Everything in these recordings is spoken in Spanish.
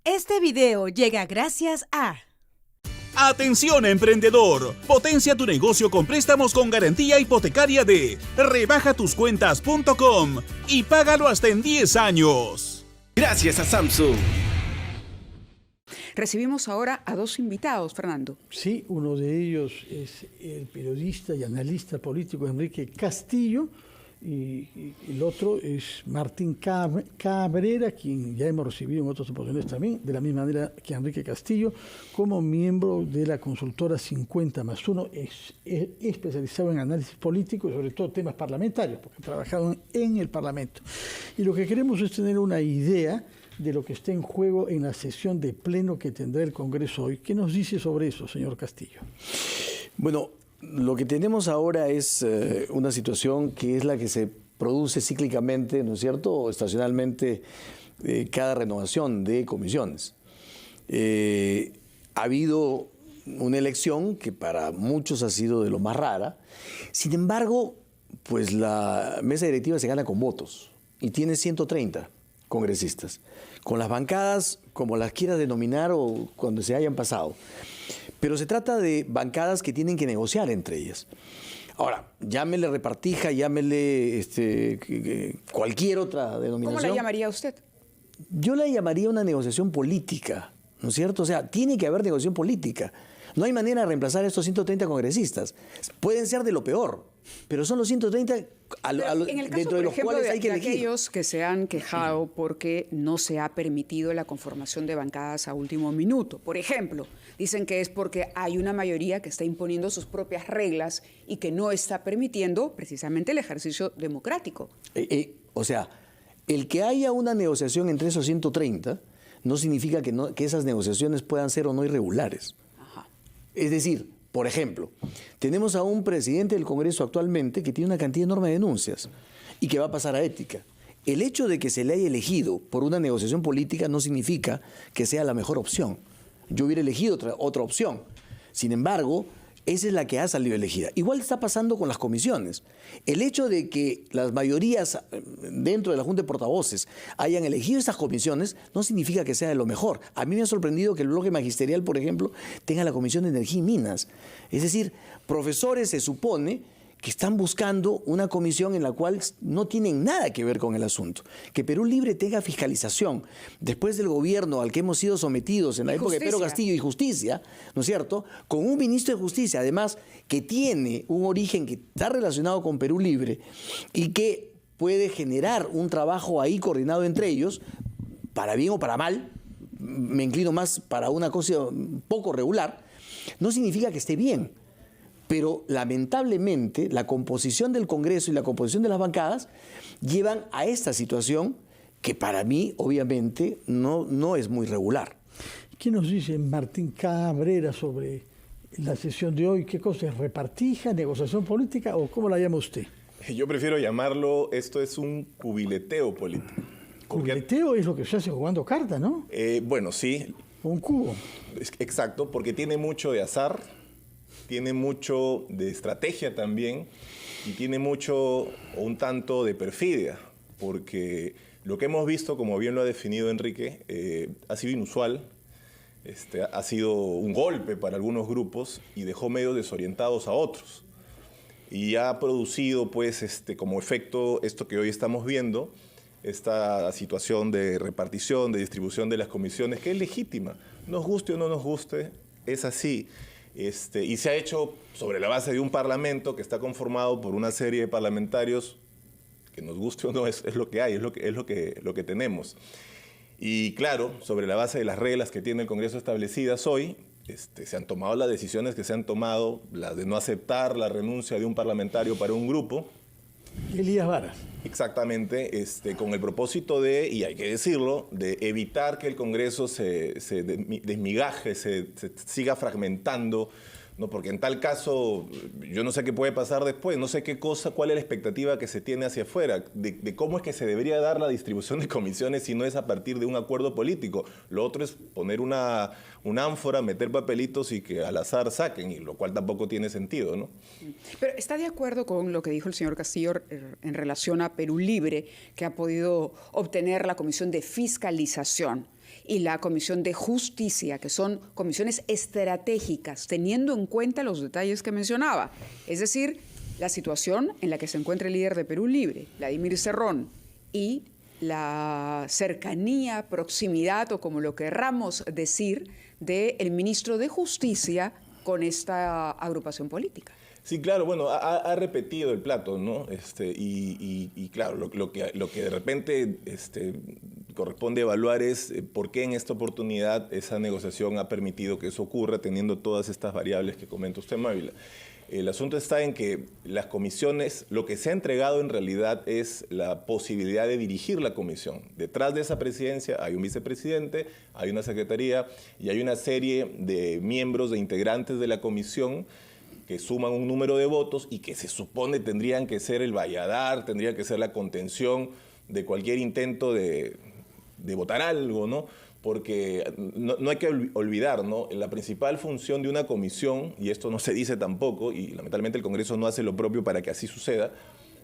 Este video llega gracias a... Atención emprendedor, potencia tu negocio con préstamos con garantía hipotecaria de rebajatuscuentas.com y págalo hasta en 10 años. Gracias a Samsung. Recibimos ahora a dos invitados, Fernando. Sí, uno de ellos es el periodista y analista político Enrique Castillo y el otro es Martín Cabrera, quien ya hemos recibido en otras oportunidades también, de la misma manera que Enrique Castillo, como miembro de la consultora 50+1, es especializado en análisis político y sobre todo temas parlamentarios, porque ha trabajado en el Parlamento. Y lo que queremos es tener una idea de lo que está en juego en la sesión de pleno que tendrá el Congreso hoy. ¿Qué nos dice sobre eso, señor Castillo? Bueno, lo que tenemos ahora es una situación que es la que se produce cíclicamente, ¿no es cierto?, o estacionalmente, cada renovación de comisiones. Ha habido una elección que para muchos ha sido de lo más rara. Sin embargo, pues la mesa directiva se gana con votos y tiene 130 congresistas, con las bancadas como las quieras denominar o cuando se hayan pasado. Pero se trata de bancadas que tienen que negociar entre ellas. Ahora, llámele repartija, llámele cualquier otra denominación. ¿Cómo la llamaría usted? Yo la llamaría una negociación política, ¿no es cierto? O sea, tiene que haber negociación política. No hay manera de reemplazar a estos 130 congresistas. Pueden ser de lo peor, pero son los 130 dentro de los cuales hay que elegir. Aquellos que se han quejado porque no se ha permitido la conformación de bancadas a último minuto. Por ejemplo, dicen que es porque hay una mayoría que está imponiendo sus propias reglas y que no está permitiendo precisamente el ejercicio democrático. O sea, el que haya una negociación entre esos 130 no significa que esas negociaciones puedan ser o no irregulares. Es decir, por ejemplo, tenemos a un presidente del Congreso actualmente que tiene una cantidad enorme de denuncias y que va a pasar a ética. El hecho de que se le haya elegido por una negociación política no significa que sea la mejor opción. Yo hubiera elegido otra opción. Sin embargo, esa es la que ha salido elegida. Igual está pasando con las comisiones. El hecho de que las mayorías dentro de la Junta de Portavoces hayan elegido estas comisiones no significa que sea de lo mejor. A mí me ha sorprendido que el bloque magisterial, por ejemplo, tenga la Comisión de Energía y Minas. Es decir, profesores se supone que están buscando una comisión en la cual no tienen nada que ver con el asunto. Que Perú Libre tenga fiscalización después del gobierno al que hemos sido sometidos en la época de Pedro Castillo y Justicia, ¿no es cierto?, con un ministro de Justicia, además, que tiene un origen que está relacionado con Perú Libre y que puede generar un trabajo ahí coordinado entre ellos, para bien o para mal, me inclino más para una cosa poco regular, no significa que esté bien. Pero lamentablemente la composición del Congreso y la composición de las bancadas llevan a esta situación que para mí obviamente no es muy regular. ¿Qué nos dice Martín Cabrera sobre la sesión de hoy? ¿Qué cosa es? ¿Repartija, negociación política o cómo la llama usted? Yo prefiero llamarlo, esto es un cubileteo político. Cubileteo es lo que se hace jugando carta, ¿no? Bueno, sí. Un cubo. Exacto, porque tiene mucho de azar, tiene mucho de estrategia también y tiene mucho, un tanto de perfidia, porque lo que hemos visto, como bien lo ha definido Enrique, ha sido inusual, ha sido un golpe para algunos grupos y dejó medio desorientados a otros. Y ha producido, pues, como efecto esto que hoy estamos viendo, esta situación de repartición, de distribución de las comisiones, que es legítima. Nos guste o no nos guste, es así. Y se ha hecho sobre la base de un parlamento que está conformado por una serie de parlamentarios, que nos guste o no, es lo que hay, es lo que tenemos. Y claro, sobre la base de las reglas que tiene el Congreso establecidas hoy, se han tomado las decisiones que se han tomado, las de no aceptar la renuncia de un parlamentario para un grupo. Elías Varas. Exactamente, con el propósito de, y hay que decirlo, de evitar que el Congreso se desmigaje, se siga fragmentando, ¿no? Porque en tal caso, yo no sé qué puede pasar después, no sé cuál es la expectativa que se tiene hacia afuera, de cómo es que se debería dar la distribución de comisiones si no es a partir de un acuerdo político. Lo otro es poner una ánfora, meter papelitos y que al azar saquen, y lo cual tampoco tiene sentido, ¿no? Pero ¿está de acuerdo con lo que dijo el señor Castillo en relación a Perú Libre, que ha podido obtener la comisión de fiscalización y la Comisión de Justicia, que son comisiones estratégicas, teniendo en cuenta los detalles que mencionaba. Es decir, la situación en la que se encuentra el líder de Perú Libre, Vladimir Cerrón, y la cercanía, proximidad, o como lo querramos decir, del ministro de Justicia con esta agrupación política. Sí, claro, bueno, ha repetido el plato, ¿no? Y claro, lo que de repente corresponde evaluar es por qué en esta oportunidad esa negociación ha permitido que eso ocurra, teniendo todas estas variables que comenta usted, Mávila. El asunto está en que las comisiones, lo que se ha entregado en realidad es la posibilidad de dirigir la comisión. Detrás de esa presidencia hay un vicepresidente, hay una secretaría y hay una serie de miembros, de integrantes de la comisión que suman un número de votos y que se supone tendrían que ser el valladar, tendría que ser la contención de cualquier intento de votar algo, ¿no? Porque no hay que olvidar, ¿no? La principal función de una comisión, y esto no se dice tampoco, y lamentablemente el Congreso no hace lo propio para que así suceda,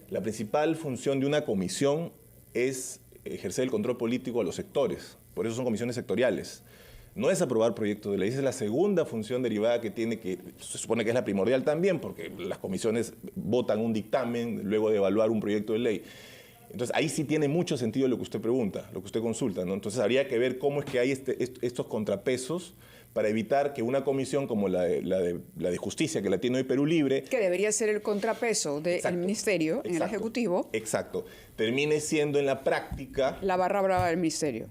la principal función de una comisión es ejercer el control político a los sectores. Por eso son comisiones sectoriales. No es aprobar proyectos de ley, esa es la segunda función derivada que tiene, que se supone que es la primordial también, porque las comisiones votan un dictamen luego de evaluar un proyecto de ley. Entonces, ahí sí tiene mucho sentido lo que usted pregunta, lo que usted consulta, ¿no? Entonces, habría que ver cómo es que hay estos contrapesos para evitar que una comisión como la de Justicia, que la tiene hoy Perú Libre... Que debería ser el contrapeso del Ministerio en el Ejecutivo. Exacto. Termine siendo en la práctica... La barra brava del Ministerio.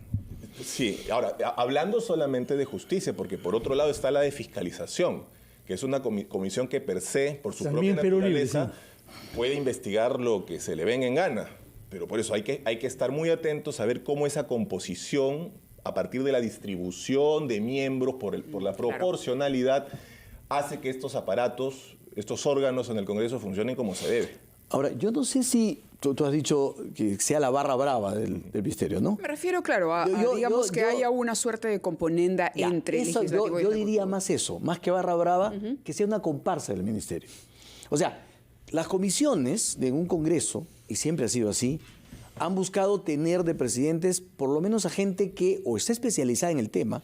Sí. Ahora, hablando solamente de justicia, porque por otro lado está la de fiscalización, que es una comisión que per se, por su También propia naturaleza, Perú Libre, puede investigar lo que se le venga en gana. Pero por eso hay que estar muy atentos a ver cómo esa composición, a partir de la distribución de miembros, por la proporcionalidad, hace que estos aparatos, estos órganos en el Congreso funcionen como se debe. Ahora, yo no sé si tú has dicho que sea la barra brava del ministerio, ¿no? Me refiero, claro, digamos que haya una suerte de componenda entre eso, legislativo y yo ejecutivo. diría más eso, más que barra brava, que sea una comparsa del ministerio. O sea, las comisiones de un Congreso, y siempre ha sido así, han buscado tener de presidentes por lo menos a gente que o está especializada en el tema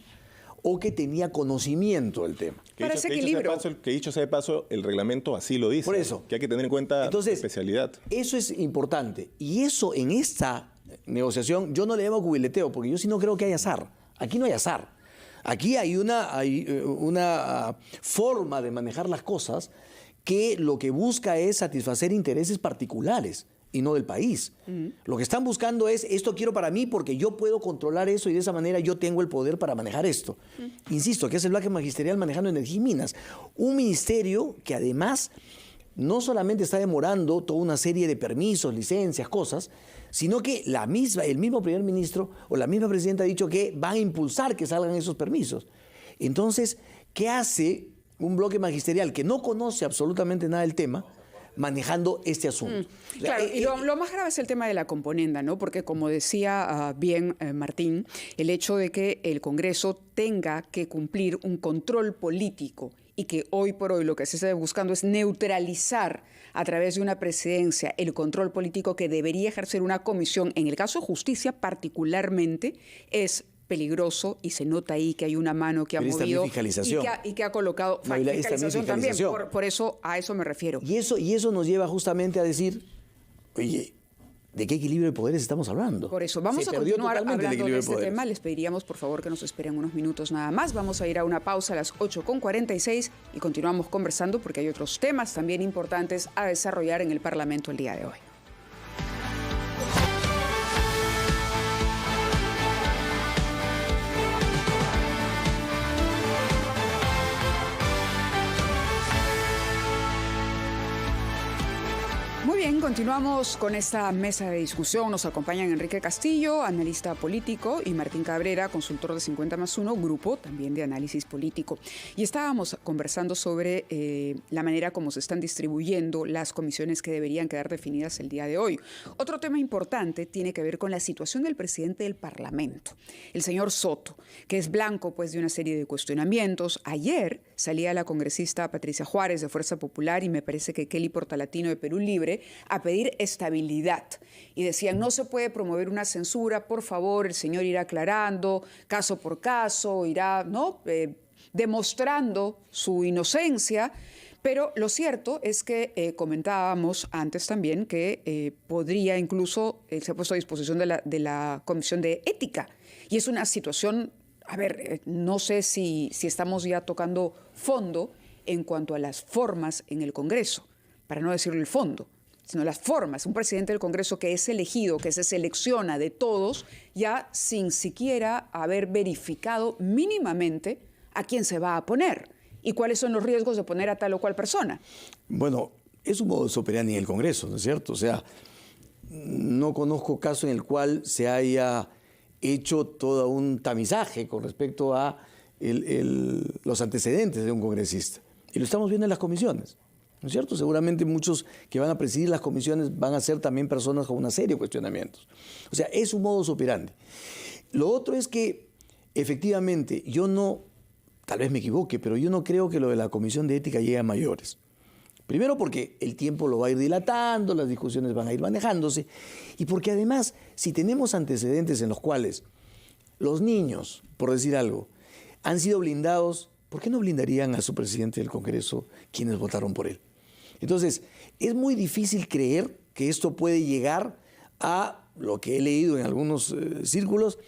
o que tenía conocimiento del tema. Para ese equilibrio. Que dicho sea de paso, el reglamento así lo dice. Por eso. Que hay que tener en cuenta la especialidad. Eso es importante. Y eso en esta negociación, yo no le llamo cubileteo, porque yo sí no creo que haya azar. Aquí no hay azar. Aquí hay una forma de manejar las cosas que lo que busca es satisfacer intereses particulares y no del país. Lo que están buscando es, esto quiero para mí porque yo puedo controlar eso y de esa manera yo tengo el poder para manejar esto. Insisto, que es el bloque magisterial manejando energía y minas. Un ministerio que además no solamente está demorando toda una serie de permisos, licencias, cosas, sino que el mismo primer ministro o la misma presidenta ha dicho que van a impulsar que salgan esos permisos. Entonces, ¿qué hace un bloque magisterial que no conoce absolutamente nada del tema manejando este asunto? Claro, y lo más grave es el tema de la componenda, ¿no? Porque como decía bien Martín, el hecho de que el Congreso tenga que cumplir un control político y que hoy por hoy lo que se está buscando es neutralizar a través de una presidencia el control político que debería ejercer una comisión, en el caso de justicia particularmente, es peligroso y se nota ahí que hay una mano que ha movido y que ha colocado fiscalización también. Por eso a eso me refiero. Y eso nos lleva justamente a decir, oye, ¿de qué equilibrio de poderes estamos hablando? Por eso, vamos a continuar hablando de este tema. Les pediríamos, por favor, que nos esperen unos minutos nada más. Vamos a ir a una pausa a las 8:46 y continuamos conversando porque hay otros temas también importantes a desarrollar en el Parlamento el día de hoy. Muy bien, continuamos con esta mesa de discusión. Nos acompañan Enrique Castillo, analista político, y Martín Cabrera, consultor de 50+1, grupo también de análisis político. Y estábamos conversando sobre la manera como se están distribuyendo las comisiones que deberían quedar definidas el día de hoy. Otro tema importante tiene que ver con la situación del presidente del Parlamento, el señor Soto, que es blanco pues de una serie de cuestionamientos. Ayer salía la congresista Patricia Juárez de Fuerza Popular y me parece que Kelly Portalatino de Perú Libre a pedir estabilidad. Y decían, no se puede promover una censura, por favor, el señor irá aclarando caso por caso, irá, ¿no?, demostrando su inocencia. Pero lo cierto es que comentábamos antes también que podría incluso, se ha puesto a disposición de la Comisión de Ética. Y es una situación, a ver, no sé si estamos ya tocando fondo en cuanto a las formas en el Congreso, para no decirlo el fondo, sino las formas. Un presidente del Congreso que es elegido, que se selecciona de todos, ya sin siquiera haber verificado mínimamente a quién se va a poner y cuáles son los riesgos de poner a tal o cual persona. Bueno, es un modus operandi en el Congreso, ¿no es cierto? O sea, no conozco caso en el cual se haya hecho todo un tamizaje con respecto a los antecedentes de un congresista. Y lo estamos viendo en las comisiones, ¿no es cierto? Seguramente muchos que van a presidir las comisiones van a ser también personas con una serie de cuestionamientos. O sea, es un modus operandi. Lo otro es que, efectivamente, yo no, tal vez me equivoque, pero yo no creo que lo de la Comisión de Ética llegue a mayores. Primero porque el tiempo lo va a ir dilatando, las discusiones van a ir manejándose, y porque además, si tenemos antecedentes en los cuales los niños, por decir algo, han sido blindados, ¿por qué no blindarían a su presidente del Congreso quienes votaron por él? Entonces, es muy difícil creer que esto puede llegar a lo que he leído en algunos círculos,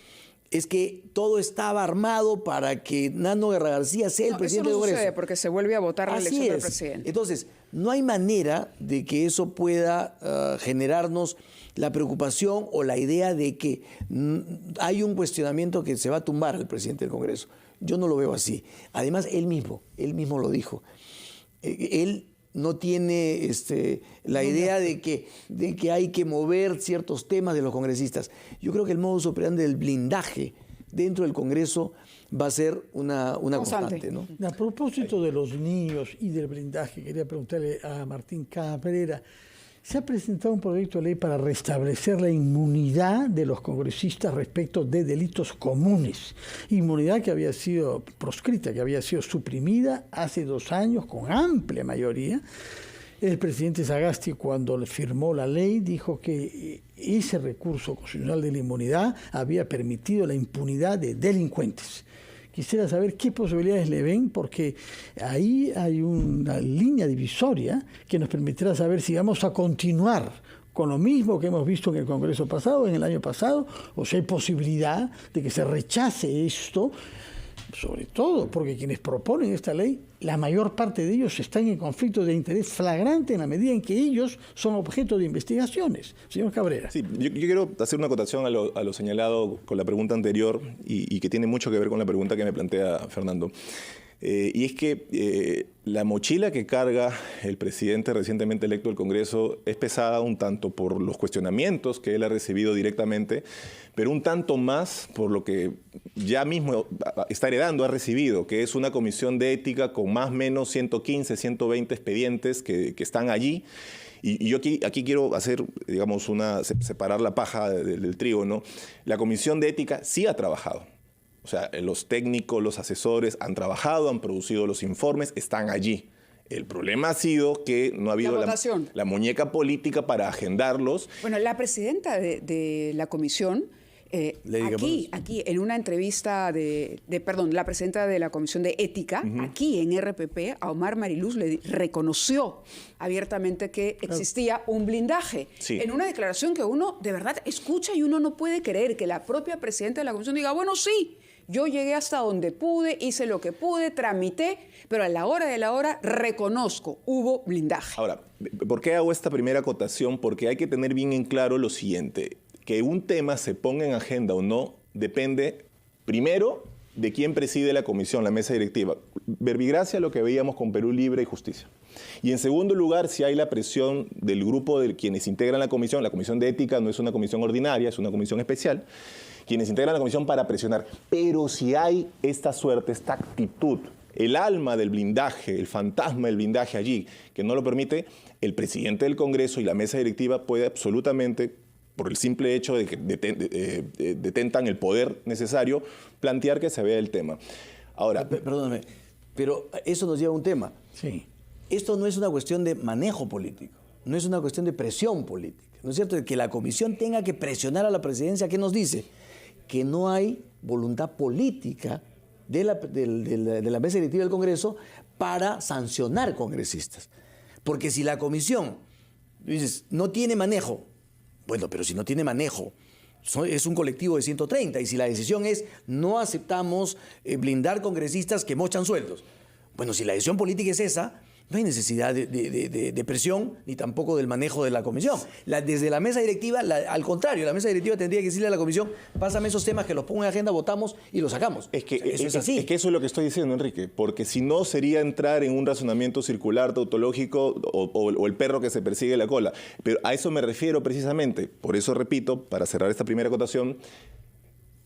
es que todo estaba armado para que Nano Guerra García sea el presidente del Congreso. Eso no sucede porque se vuelve a votar la elección del es. presidente. Entonces, no hay manera de que eso pueda generarnos la preocupación o la idea de que hay un cuestionamiento que se va a tumbar al presidente del Congreso. Yo no lo veo así. Además, él mismo lo dijo. Él no tiene la idea de que hay que mover ciertos temas de los congresistas. Yo creo que el modus operandi del blindaje dentro del Congreso va a ser una constante, ¿no? A propósito de los niños y del blindaje, quería preguntarle a Martín Cabrera, se ha presentado un proyecto de ley para restablecer la inmunidad de los congresistas respecto de delitos comunes. Inmunidad que había sido proscrita, que había sido suprimida hace 2 años con amplia mayoría. El presidente Sagasti, cuando firmó la ley, dijo que ese recurso constitucional de la inmunidad había permitido la impunidad de delincuentes. Quisiera saber qué posibilidades le ven, porque ahí hay una línea divisoria que nos permitirá saber si vamos a continuar con lo mismo que hemos visto en el Congreso pasado, en el año pasado, o si hay posibilidad de que se rechace esto, sobre todo porque quienes proponen esta ley, la mayor parte de ellos están en conflicto de interés flagrante en la medida en que ellos son objeto de investigaciones. Señor Cabrera. Sí, yo quiero hacer una acotación a lo señalado con la pregunta anterior y que tiene mucho que ver con la pregunta que me plantea Fernando. Y es que la mochila que carga el presidente recientemente electo del Congreso es pesada un tanto por los cuestionamientos que él ha recibido directamente, pero un tanto más por lo que ya mismo está heredando, ha recibido, que es una comisión de ética con más o menos 115, 120 expedientes que están allí. Y yo aquí quiero hacer, digamos, separar la paja del trigo, ¿no? La comisión de ética sí ha trabajado. O sea, los técnicos, los asesores han trabajado, han producido los informes, están allí. El problema ha sido que no ha habido la muñeca política para agendarlos. Bueno, la presidenta de la comisión, aquí en una entrevista la presidenta de la Comisión de Ética, aquí en RPP, a Omar Mariluz le reconoció abiertamente que existía un blindaje. Sí. En una declaración que uno de verdad escucha y uno no puede creer que la propia presidenta de la Comisión diga, bueno, sí, yo llegué hasta donde pude, hice lo que pude, tramité, pero a la hora de la hora reconozco, hubo blindaje. Ahora, ¿por qué hago esta primera acotación? Porque hay que tener bien en claro lo siguiente, que un tema se ponga en agenda o no depende, primero, de quién preside la comisión, la mesa directiva. Verbigracia, lo que veíamos con Perú Libre y Justicia. Y en segundo lugar, si hay la presión del grupo de quienes integran la comisión de ética no es una comisión ordinaria, es una comisión especial, quienes integran la comisión para presionar. Pero si hay esta suerte, esta actitud, el alma del blindaje, el fantasma del blindaje allí, que no lo permite, el presidente del Congreso y la mesa directiva puede absolutamente, por el simple hecho de que detentan el poder necesario, plantear que se vea el tema. Ahora, perdóname, pero eso nos lleva a un tema. Sí. Esto no es una cuestión de manejo político. no es una cuestión de presión política, ¿no es cierto? De que la comisión tenga que presionar a la presidencia. ¿Qué nos dice? Que no hay voluntad política de la mesa directiva del Congreso para sancionar congresistas. Porque si la comisión, dices, no tiene manejo, bueno, pero si no tiene manejo, es un colectivo de 130, y si la decisión es no aceptamos blindar congresistas que mochan sueldos, bueno, si la decisión política es esa, no hay necesidad de presión ni tampoco del manejo de la comisión. Desde la mesa directiva, al contrario, la mesa directiva tendría que decirle a la comisión, pásame esos temas que los pongo en agenda, votamos y los sacamos. Es que, eso es así. Es que eso es lo que estoy diciendo, Enrique, porque si no sería entrar en un razonamiento circular, tautológico o el perro que se persigue la cola. Pero a eso me refiero precisamente. Por eso repito, para cerrar esta primera acotación,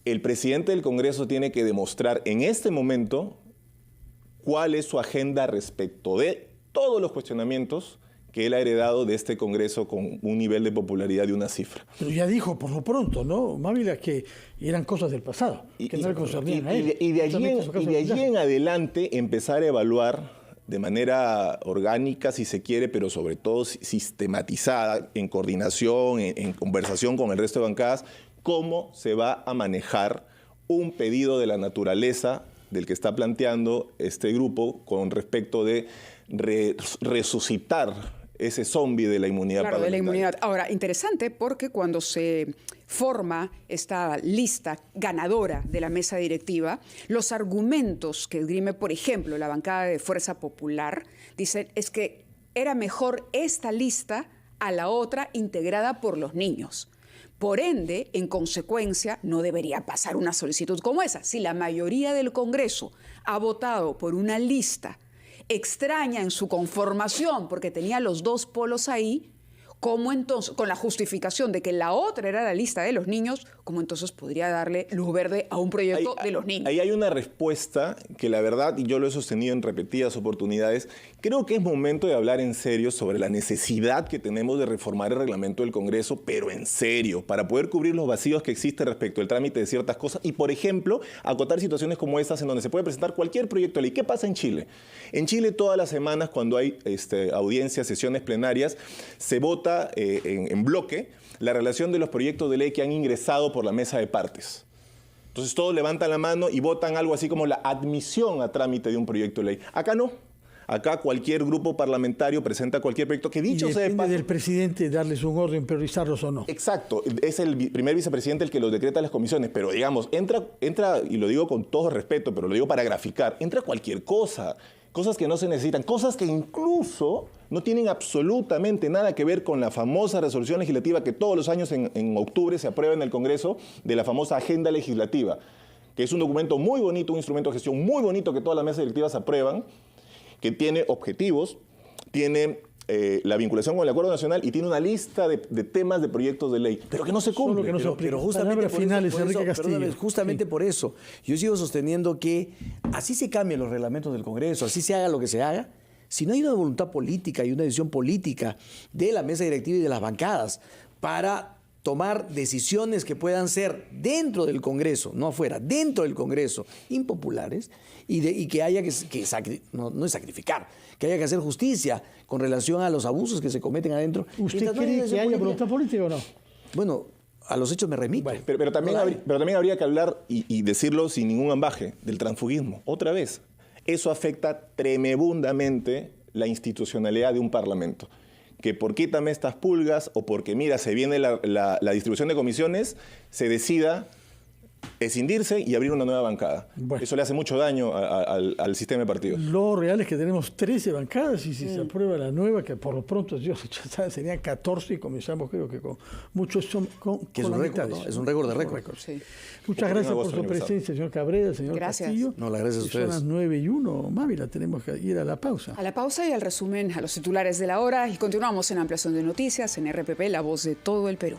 el presidente del Congreso tiene que demostrar en este momento cuál es su agenda respecto de todos los cuestionamientos que él ha heredado de este Congreso con un nivel de popularidad de una cifra. Pero ya dijo por lo pronto, ¿no, Mávila, que eran cosas del pasado, que no le concernían a él. Y de allí en adelante empezar a evaluar de manera orgánica, si se quiere, pero sobre todo sistematizada, en coordinación, en conversación con el resto de bancadas, cómo se va a manejar un pedido de la naturaleza del que está planteando este grupo con respecto de resucitar ese zombi de la inmunidad parlamentaria. De la inmunidad. Ahora, interesante porque cuando se forma esta lista ganadora de la mesa directiva, los argumentos que esgrime, por ejemplo, la bancada de Fuerza Popular, dicen es que era mejor esta lista a la otra integrada por los niños. Por ende, en consecuencia, no debería pasar una solicitud como esa. Si la mayoría del Congreso ha votado por una lista extraña en su conformación, porque tenía los dos polos ahí, ¿cómo entonces, con la justificación de que la otra era la lista de los niños, cómo entonces podría darle luz verde a un proyecto de los niños? Ahí hay una respuesta que la verdad, y yo lo he sostenido en repetidas oportunidades, creo que es momento de hablar en serio sobre la necesidad que tenemos de reformar el reglamento del Congreso, pero en serio, para poder cubrir los vacíos que existen respecto al trámite de ciertas cosas y, por ejemplo, acotar situaciones como estas en donde se puede presentar cualquier proyecto de ley. ¿Qué pasa en Chile? En Chile todas las semanas, cuando hay audiencias, sesiones plenarias, se vota en bloque la relación de los proyectos de ley que han ingresado por la mesa de partes. Entonces todos levantan la mano y votan algo así como la admisión a trámite de un proyecto de ley. Acá no. Acá cualquier grupo parlamentario presenta cualquier proyecto que dicho sea de paso, depende del presidente darles un orden, priorizarlos o no. Exacto. Es el primer vicepresidente el que los decreta en las comisiones. Pero digamos, entra, y lo digo con todo respeto, pero lo digo para graficar, entra cualquier cosa. Cosas que no se necesitan, cosas que incluso no tienen absolutamente nada que ver con la famosa resolución legislativa que todos los años en octubre se aprueba en el Congreso, de la famosa agenda legislativa, que es un documento muy bonito, un instrumento de gestión muy bonito que todas las mesas directivas aprueban, que tiene objetivos, tiene la vinculación con el Acuerdo Nacional y tiene una lista de temas de proyectos de ley, pero que no se cumplen. Que no se aplica. Pero justamente por finales, eso, Enrique Castillo. perdóname, justamente por eso, yo sigo sosteniendo que así se cambian los reglamentos del Congreso, así se haga lo que se haga, si no hay una voluntad política y una decisión política de la mesa directiva y de las bancadas para tomar decisiones que puedan ser dentro del Congreso, no afuera, dentro del Congreso, impopulares, y que haya no es sacrificar, que haya que hacer justicia con relación a los abusos que se cometen adentro. ¿Usted cree que haya voluntad política o no? Bueno, a los hechos me remito. Bueno, pero también habría que hablar, y decirlo sin ningún ambaje, del transfugismo. Otra vez, eso afecta tremendamente la institucionalidad de un parlamento. Que por quítame estas pulgas o porque, mira, se viene la distribución de comisiones, se decida escindirse y abrir una nueva bancada. Bueno, eso le hace mucho daño al sistema de partidos. Lo real es que tenemos 13 bancadas y si se aprueba la nueva, que por lo pronto serían 14 y comenzamos creo que con muchos son que es un récord, ¿no? Es un récord de récord. Sí. Muchas gracias por su presencia, señor Cabrera, señor Castillo. No, las gracias a ustedes. Son las 9:01, Mávila, tenemos que ir a la pausa. A la pausa y al resumen a los titulares de la hora y continuamos en Ampliación de Noticias en RPP, la voz de todo el Perú.